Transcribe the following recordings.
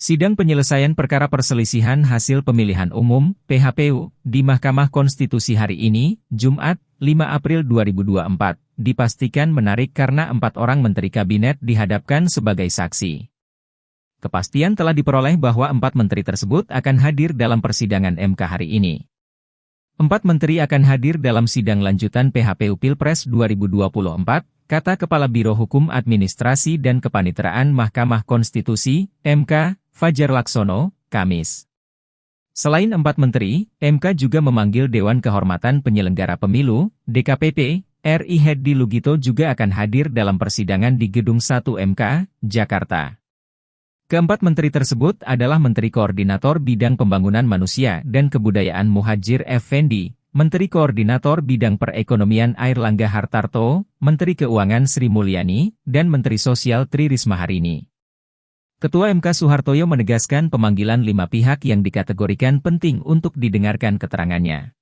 Sidang penyelesaian perkara perselisihan hasil pemilihan umum (PHPU) di Mahkamah Konstitusi hari ini, Jumat, 5 April 2024, dipastikan menarik karena 4 orang Menteri Kabinet dihadapkan sebagai saksi. Kepastian telah diperoleh bahwa 4 menteri tersebut akan hadir dalam persidangan MK hari ini. 4 menteri akan hadir dalam sidang lanjutan PHPU Pilpres 2024, kata Kepala Biro Hukum Administrasi dan Kepaniteraan Mahkamah Konstitusi, MK, Fajar Laksono, Kamis. Selain 4 menteri, MK juga memanggil Dewan Kehormatan Penyelenggara Pemilu, DKPP, RI Hedi Lugito juga akan hadir dalam persidangan di Gedung 1 MK, Jakarta. Keempat menteri tersebut adalah Menteri Koordinator Bidang Pembangunan Manusia dan Kebudayaan Muhadjir Effendi, Menteri Koordinator Bidang Perekonomian Airlangga Hartarto, Menteri Keuangan Sri Mulyani, dan Menteri Sosial Tri Risma Harini. Ketua MK Suhartoyo menegaskan pemanggilan 5 pihak yang dikategorikan penting untuk didengarkan keterangannya.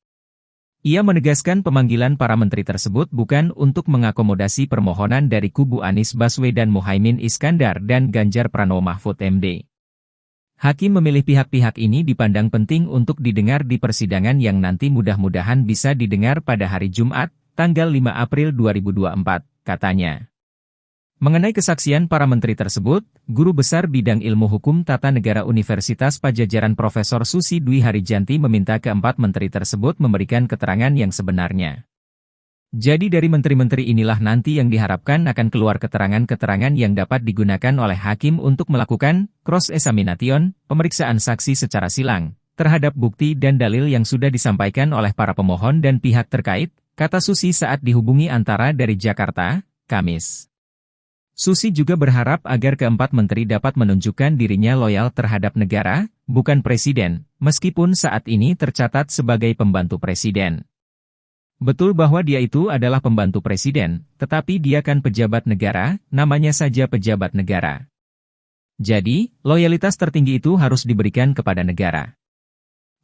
Ia menegaskan pemanggilan para menteri tersebut bukan untuk mengakomodasi permohonan dari kubu Anies Baswedan Muhaimin Iskandar dan Ganjar Pranowo Mahfud MD. Hakim memilih pihak-pihak ini dipandang penting untuk didengar di persidangan yang nanti mudah-mudahan bisa didengar pada hari Jumat, tanggal 5 April 2024, katanya. Mengenai kesaksian para menteri tersebut, Guru Besar Bidang Ilmu Hukum Tata Negara Universitas Padjadjaran Profesor Susi Dwi Harijanti meminta keempat menteri tersebut memberikan keterangan yang sebenarnya. Jadi dari menteri-menteri inilah nanti yang diharapkan akan keluar keterangan-keterangan yang dapat digunakan oleh hakim untuk melakukan cross-examination, pemeriksaan saksi secara silang, terhadap bukti dan dalil yang sudah disampaikan oleh para pemohon dan pihak terkait, kata Susi saat dihubungi Antara dari Jakarta, Kamis. Susi juga berharap agar keempat menteri dapat menunjukkan dirinya loyal terhadap negara, bukan presiden, meskipun saat ini tercatat sebagai pembantu presiden. Betul bahwa dia itu adalah pembantu presiden, tetapi dia kan pejabat negara, namanya saja pejabat negara. Jadi, loyalitas tertinggi itu harus diberikan kepada negara.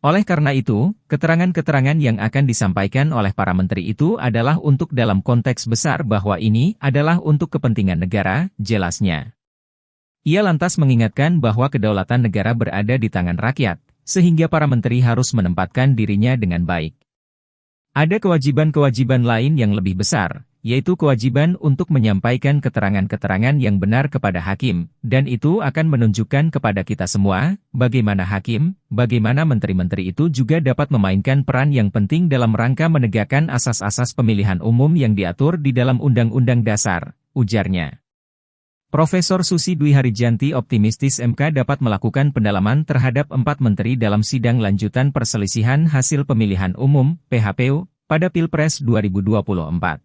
Oleh karena itu, keterangan-keterangan yang akan disampaikan oleh para menteri itu adalah untuk dalam konteks besar bahwa ini adalah untuk kepentingan negara, jelasnya. Ia lantas mengingatkan bahwa kedaulatan negara berada di tangan rakyat, sehingga para menteri harus menempatkan dirinya dengan baik. Ada kewajiban-kewajiban lain yang lebih besar, yaitu kewajiban untuk menyampaikan keterangan-keterangan yang benar kepada hakim, dan itu akan menunjukkan kepada kita semua, bagaimana hakim, bagaimana menteri-menteri itu juga dapat memainkan peran yang penting dalam rangka menegakkan asas-asas pemilihan umum yang diatur di dalam Undang-Undang Dasar, ujarnya. Profesor Susi Dwi Harijanti optimistis MK dapat melakukan pendalaman terhadap 4 menteri dalam sidang lanjutan perselisihan hasil pemilihan umum, PHPU, pada Pilpres 2024.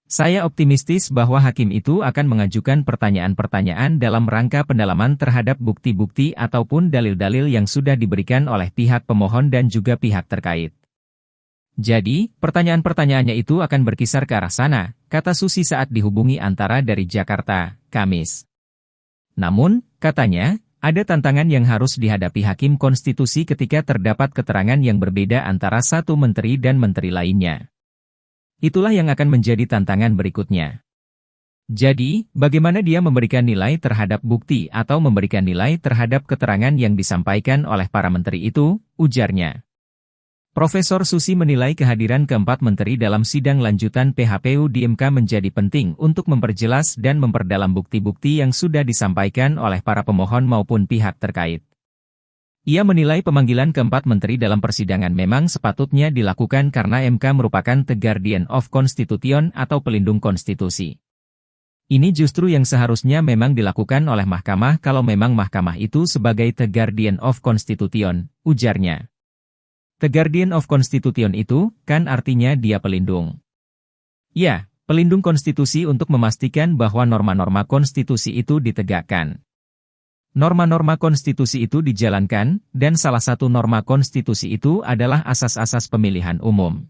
Saya optimistis bahwa hakim itu akan mengajukan pertanyaan-pertanyaan dalam rangka pendalaman terhadap bukti-bukti ataupun dalil-dalil yang sudah diberikan oleh pihak pemohon dan juga pihak terkait. Jadi, pertanyaan-pertanyaannya itu akan berkisar ke arah sana, kata Susi saat dihubungi Antara dari Jakarta, Kamis. Namun, katanya, ada tantangan yang harus dihadapi hakim konstitusi ketika terdapat keterangan yang berbeda antara satu menteri dan menteri lainnya. Itulah yang akan menjadi tantangan berikutnya. Jadi, bagaimana dia memberikan nilai terhadap bukti atau memberikan nilai terhadap keterangan yang disampaikan oleh para menteri itu, ujarnya. Profesor Susi menilai kehadiran keempat menteri dalam sidang lanjutan PHPU di MK menjadi penting untuk memperjelas dan memperdalam bukti-bukti yang sudah disampaikan oleh para pemohon maupun pihak terkait. Ia menilai pemanggilan keempat menteri dalam persidangan memang sepatutnya dilakukan karena MK merupakan the guardian of constitution atau pelindung konstitusi. Ini justru yang seharusnya memang dilakukan oleh mahkamah kalau memang mahkamah itu sebagai the guardian of constitution, ujarnya. The guardian of constitution itu, kan artinya dia pelindung. Ya, pelindung konstitusi untuk memastikan bahwa norma-norma konstitusi itu ditegakkan. Norma-norma konstitusi itu dijalankan, dan salah satu norma konstitusi itu adalah asas-asas pemilihan umum.